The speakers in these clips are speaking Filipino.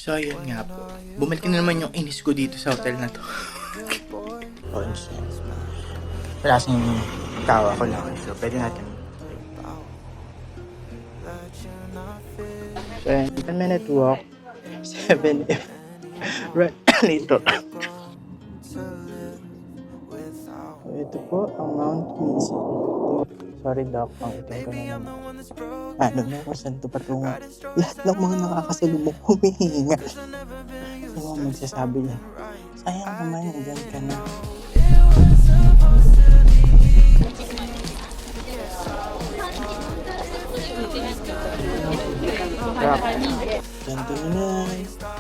So, ayun nga po. Bumalik na naman yung inis ko dito sa hotel na to. Onsen. Wala kasing tawa ko lang. So, pwede natin. So, 10-minute walk. 7 right dito. So, ito po ang Mount Misan. Sorry, Doc. Ang itim ko na naman. Ano na kung saan ito patungo? Lahat ng mga nakakasalubong humihinga. Sino ang magsasabi niya? Sayang naman, nandyan ka na. Rock. Ganito na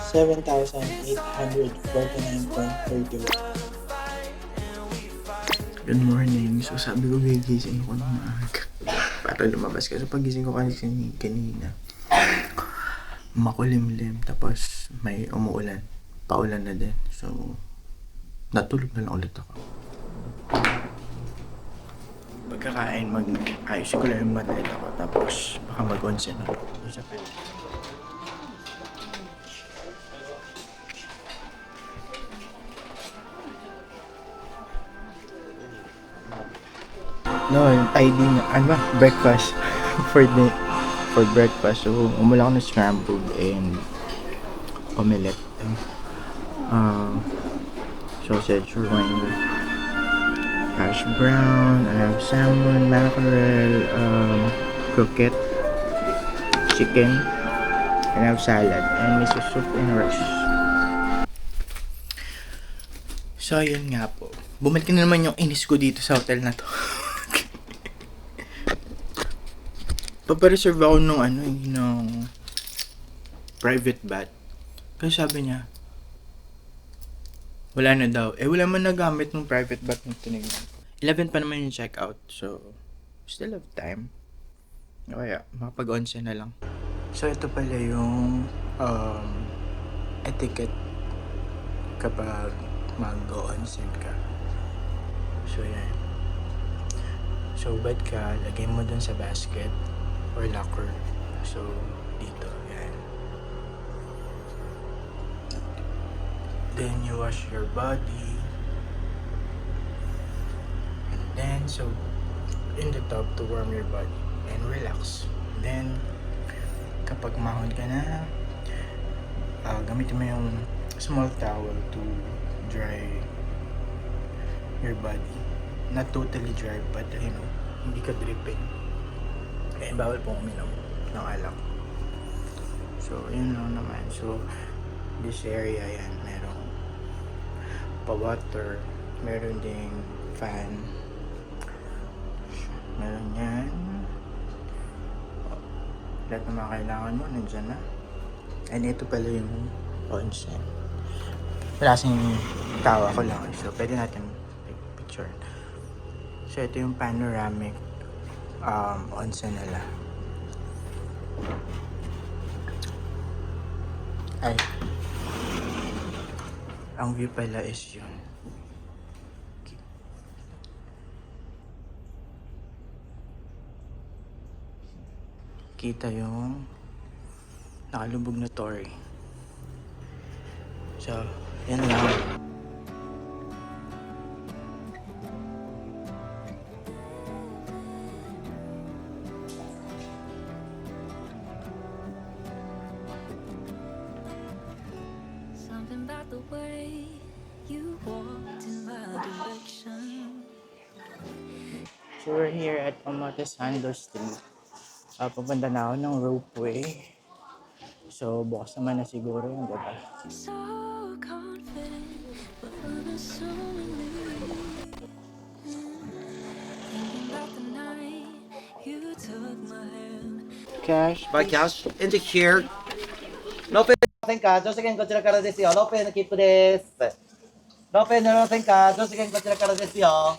7,849.31. Good morning. So sabi ko gigising ako ng maaga para lumabas kasi pagising ko kasi kanina makulimlim tapos may umuulan. Paulan na din. So natulog na lang ulit ako. Pagkakain ayos ko lang yung matay ako tapos baka mag-onsen ako. Sa pwede. No, yung ID niya, ano ba? Breakfast. for breakfast. So, umula ako ng scrambled and omelette. Sausage roll, hash brown, I have salmon, mackerel, croquette, chicken, and I have salad, and miso soup and rice. So, ayun nga po. Bumalik na naman yung inis ko dito sa hotel na to. Papareserve ako nung ng private bath. Kasi sabi niya, wala na daw. Wala man nagamit nung private bath nung tinignan. 11 pa naman yung check-out. So, still have time. Kaya, makapag-onsen na lang. So, ito pala yung etiquette kapag mag-onsen ka. So, yan. So, bad ka, lagay mo dun sa basket or locker. So, dito, yan. Then, you wash your body. And then, so, in the tub to warm your body and relax. Then, kapag mahon ka na, gamitin mo yung small towel to dry your body. Not totally dry, but hindi ka dripping. Eh, bawal pong uminom ng alak. So, yun lang naman. So, this area yan, merong pa-water, meron ding fan, meron yan. Lahat na mga kailangan mo, nandyan na. And ito pala yung onsen. Wala kasing tawa ko lang. So, pwede natin picture. So, ito yung panoramic onsen nila. Ay. Ang view pala is yun. Kita yung nakalubog na Torii. So, yan lang. Something about the way you walked in my direction. So, we're here at Omotesando Street. Papunta na ako ng ropeway. So, bukas naman na siguro yung diba? So confident, but unassumingly. Thinking about the night you took my hand. Cash. By cash into here. No pay nothing ka. 女子券こちらからですよ。No payの切符です。No pay no nothingか。女子券こちらからですよ。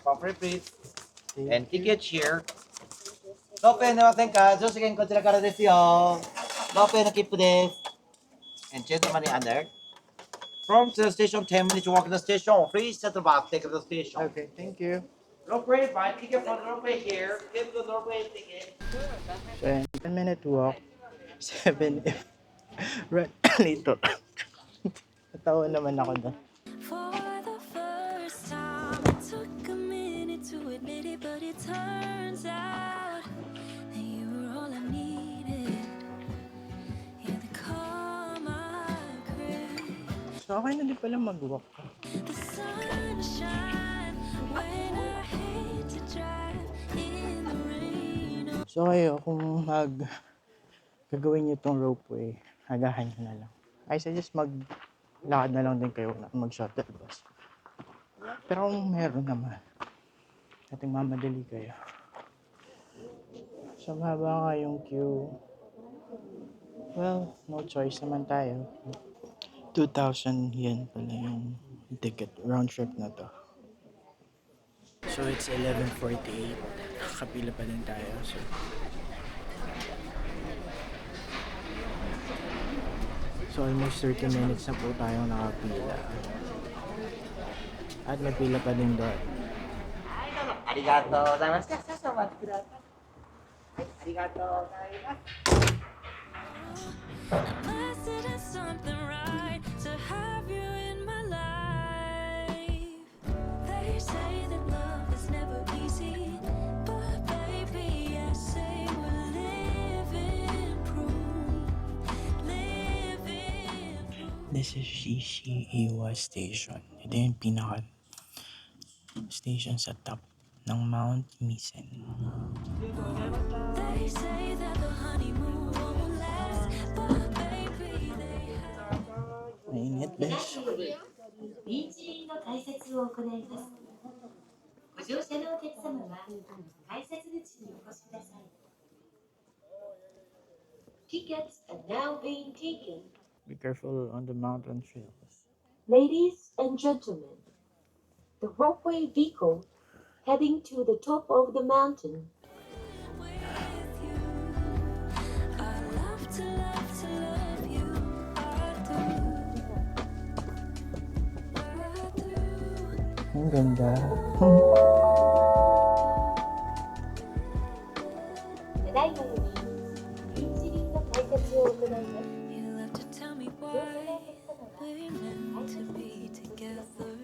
Coffee please. And ticket here. No pay no nothingか。女子券こちらからですよ。No pay の切符です。And change the money under. From the station, 10 minutes walk to the station. Please set the box, take it to the station. Okay, thank you. Ropeway, buy ticket from the ropeway here. Give the ropeway ticket. So, 10-minute walk. 7 Run dito. Natawa naman ako doon. For the first time, it took a minute to admit it, but it turns out that you were all I needed. You're the calm I crave, So, okay na din pala mag-walk. the sunshine when I hate to drive in the rain. So, kayo, kung gagawin nyo tong ropeway, hagahan nyo na lang. I suggest lakad na lang din kayo na mag-shuttle bus. Pero kung meron naman, ating mamadali kayo. So, mahaba nga yung queue. Well, no choice naman tayo. 2,000 yen pala yung ticket, round trip na to. So, it's 11:48. Nakapila pa din tayo. So, almost 30 minutes na po tayong nakapila. At may pila pa din doon. ありがとうございます。少々お待ちください。はい、ありがとうございます。 Must have done something right to have you in my life. They say that love is never easy, but baby, I say we're living proof. Living proof. This is Shishiiwa Station. Ito yung pinaka station sa top ng Mount Misen. They say that the honeymoon won't last, but baby, they have. Mainit, besh. ビーチリンの解説を行います。ご乗車のお客様は改札口にお越しください。Tickets are now being taken. Be careful on the mountain trails. Ladies and gentlemen, the ropeway vehicle heading to the top of the mountain With you, I love to love you. I do. Ang ganda. ただいまよりビーチリンの解説を行います。 You love to tell me why we're meant to be together.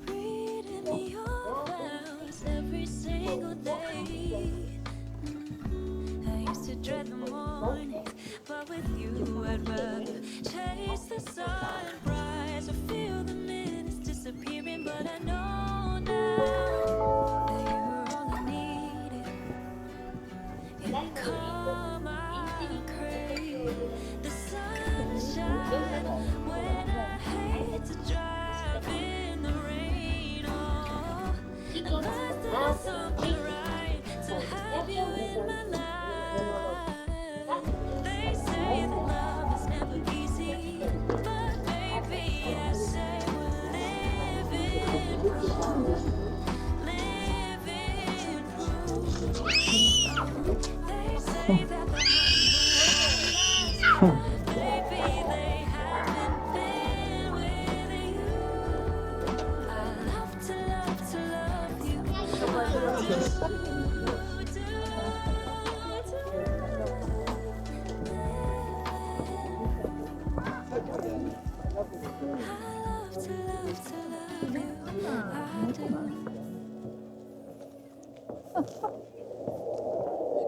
Reading your vows every single day. I used to dread the mornings, but with you I'd rather chase the sunrise or feel the minutes disappearing. But I know now that you were all I needed. You're the calm I crave, the sunshine when I hate to drive in the rain. Oh, I must have done something right to have you in my life. They say that love is never easy, but baby, I say we're living proof. Living proof. They say that the honeymoon won't last, baby, they haven't been with you. I love to love you.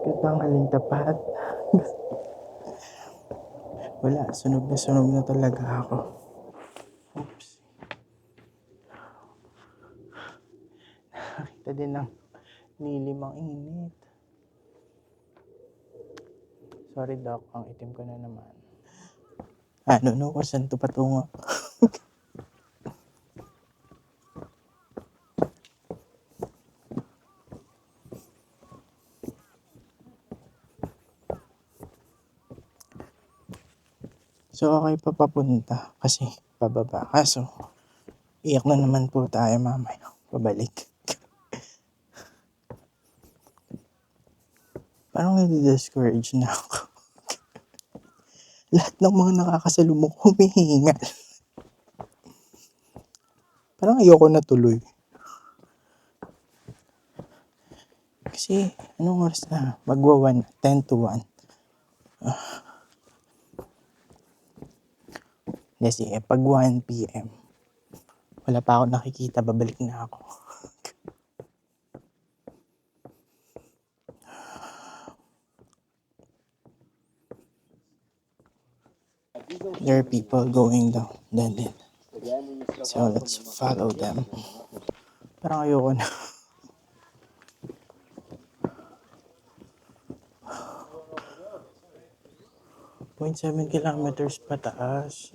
Gandang aling tapat. Wala, sunog na talaga ako. Oops. Nakita din ng nilimang init. Sorry Doc, ang itim ko na naman. I don't know kung saan ito patungo. So, okay pa papunta kasi pababa. Kaso, iyak na naman po tayo mamaya. Pabalik. Parang nadi-discourage na ako. Lahat ng mga nakakasalubong humihingal. Parang ayoko na tuloy. Kasi, anong oras na? Magwa 1, 10 to 1. Hindi, sige, pag 1 p.m. Wala pa ako nakikita, babalik na ako. There are people going down that end. So let's follow them. Parang ayoko na. 0.7 kilometers pataas.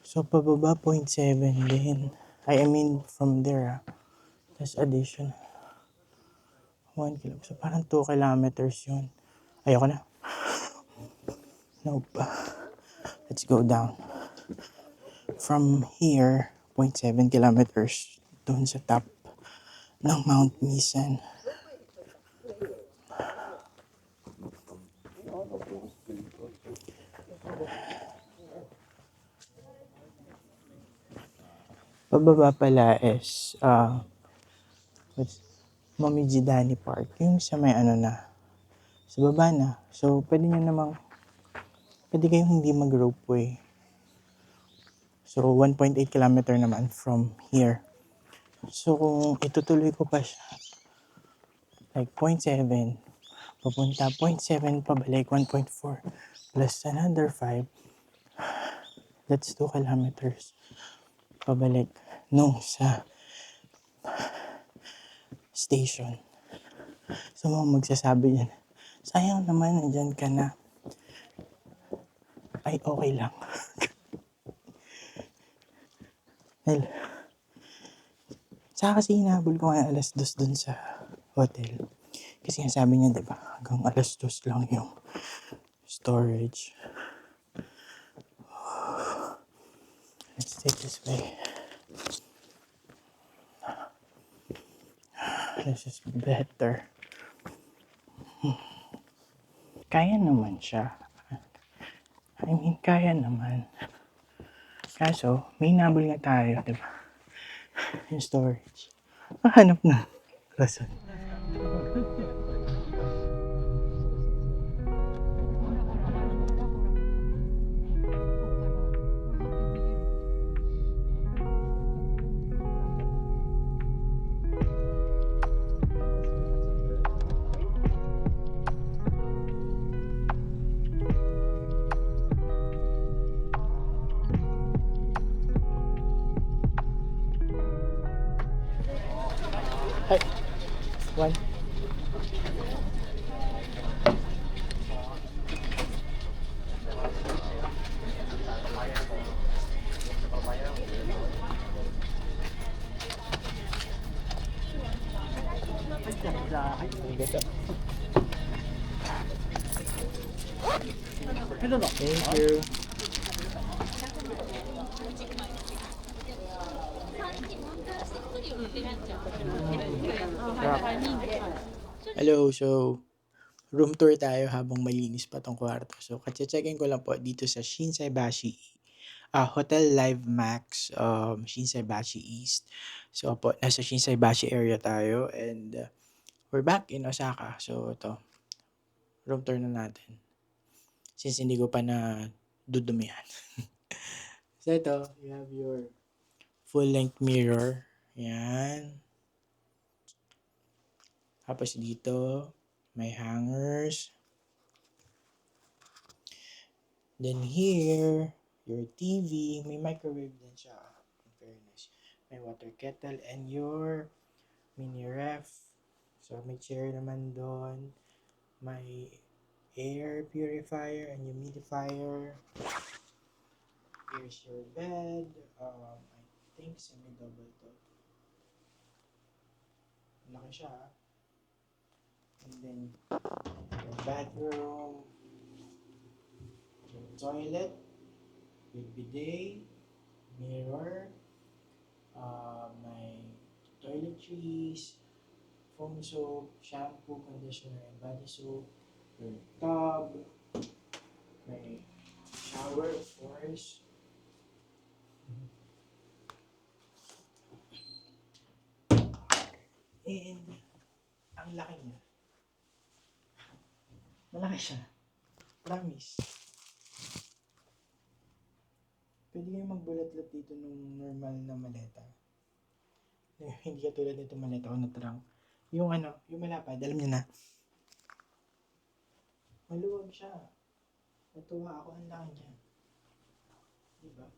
So pababa 0.7 din. I mean from there. That's addition. 1 kilometer. So parang 2 kilometers yun. Ayoko na. Nope. Let's go down. From here, 0.7 kilometers doon sa top ng Mount Misan. Pababa pala is Momiji-Dani Park. Yung sa may ano na, sa baba na. So, pwede kayong hindi mag-ropeway. So, 1.8 kilometer naman from here. So, kung itutuloy ko pa siya, like 0.7, papunta 0.7, pabalik 1.4, plus another 5, that's 2 kilometers. Pabalik nung sa station. So, mga magsasabi yan, sayang naman, nandyan ka na. Ay, okay lang. Well, saka kasi hinabol ko nga alas 2 dun sa hotel. Kasi nga sabi niya, diba, hanggang alas 2 lang yung storage. Let's take this way. This is better. Kaya naman siya. I mean, kaya naman. Kaso, may nabol nga tayo, diba? Yung storage. Mahanap na rason. Hi. One. Thank you. Hello, so room tour tayo habang malinis pa tong kwarto. So, katsa-checkin ko lang po dito sa Shinsaibashi Hotel Live Max, Shinsaibashi East. So, po, nasa Shinsaibashi area tayo and we're back in Osaka. So, ito, room tour na natin. Since hindi ko pa na dudumihan. So, ito, you have your full-length mirror. Yan. Tapos dito, may hangers. Then here, your TV. May microwave din siya, in fairness. May water kettle and your mini ref. So, may chair naman doon. May air purifier and humidifier. Here's your bed. I think semi-double to. Laki siya. And then, your bathroom. Your toilet. With bidet. Mirror. May toiletries. Foam soap. Shampoo, conditioner, and body soap. Your tub. May shower, of course. And ang laki niya. Malaki siya. Promise. Pwede kayong magbulat-lat dito nung normal na maleta. Hindi katulad nito maleta o na trunk. Yung yung malapad, alam niyo na. Maluwag siya. Natuwa ako, ang laki niya. Diba?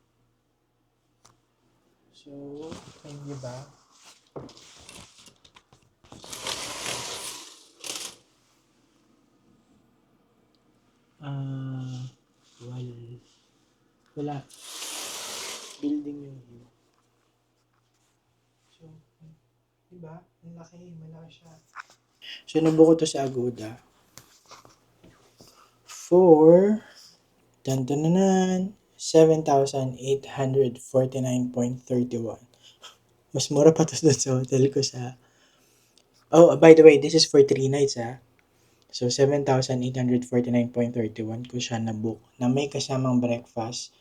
So, hindi ba? Wala. Building yung view. So, diba? Ang laki, malaki siya. So, nabuko to sa Agoda. For 7,849.31. Mas mura pa to dun sa hotel ko sa... Oh, by the way, this is for 3 nights So, 7,849.31 ko siya na-book na may kasamang breakfast.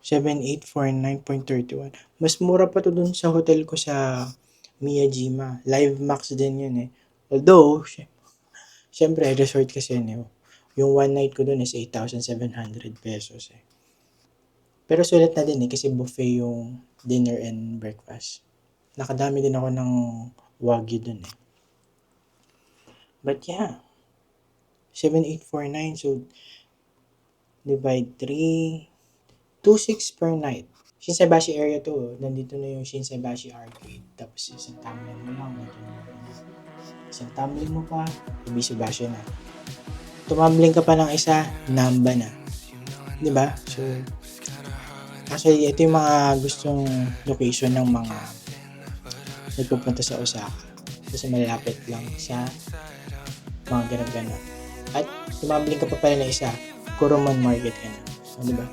7,849.31. Mas mura pa to dun sa hotel ko sa Miyajima. Live Max din yun Although, syempre, resort kasi yun Yung one night ko dun is 8,700 pesos Pero sulit na din kasi buffet yung dinner and breakfast. Nakadami din ako ng wagyu dun But yeah, 7,849 so divide 3, 2,600 per night. Shinsaibashi area to. Nandito na yung Shinsaibashi Arcade. Tapos isang tumbling mo lang. Isang tumbling mo pa, Ibisubashi na. Tumambling ka pa ng isa, Namba na. Diba? So, actually, ito yung mga gustong location ng mga nagpupunta sa Osaka. Kasi malapit lang sa mga ganap-ganap. At tumambling ka pa pala na isa, Kuruman Market ka na. Diba?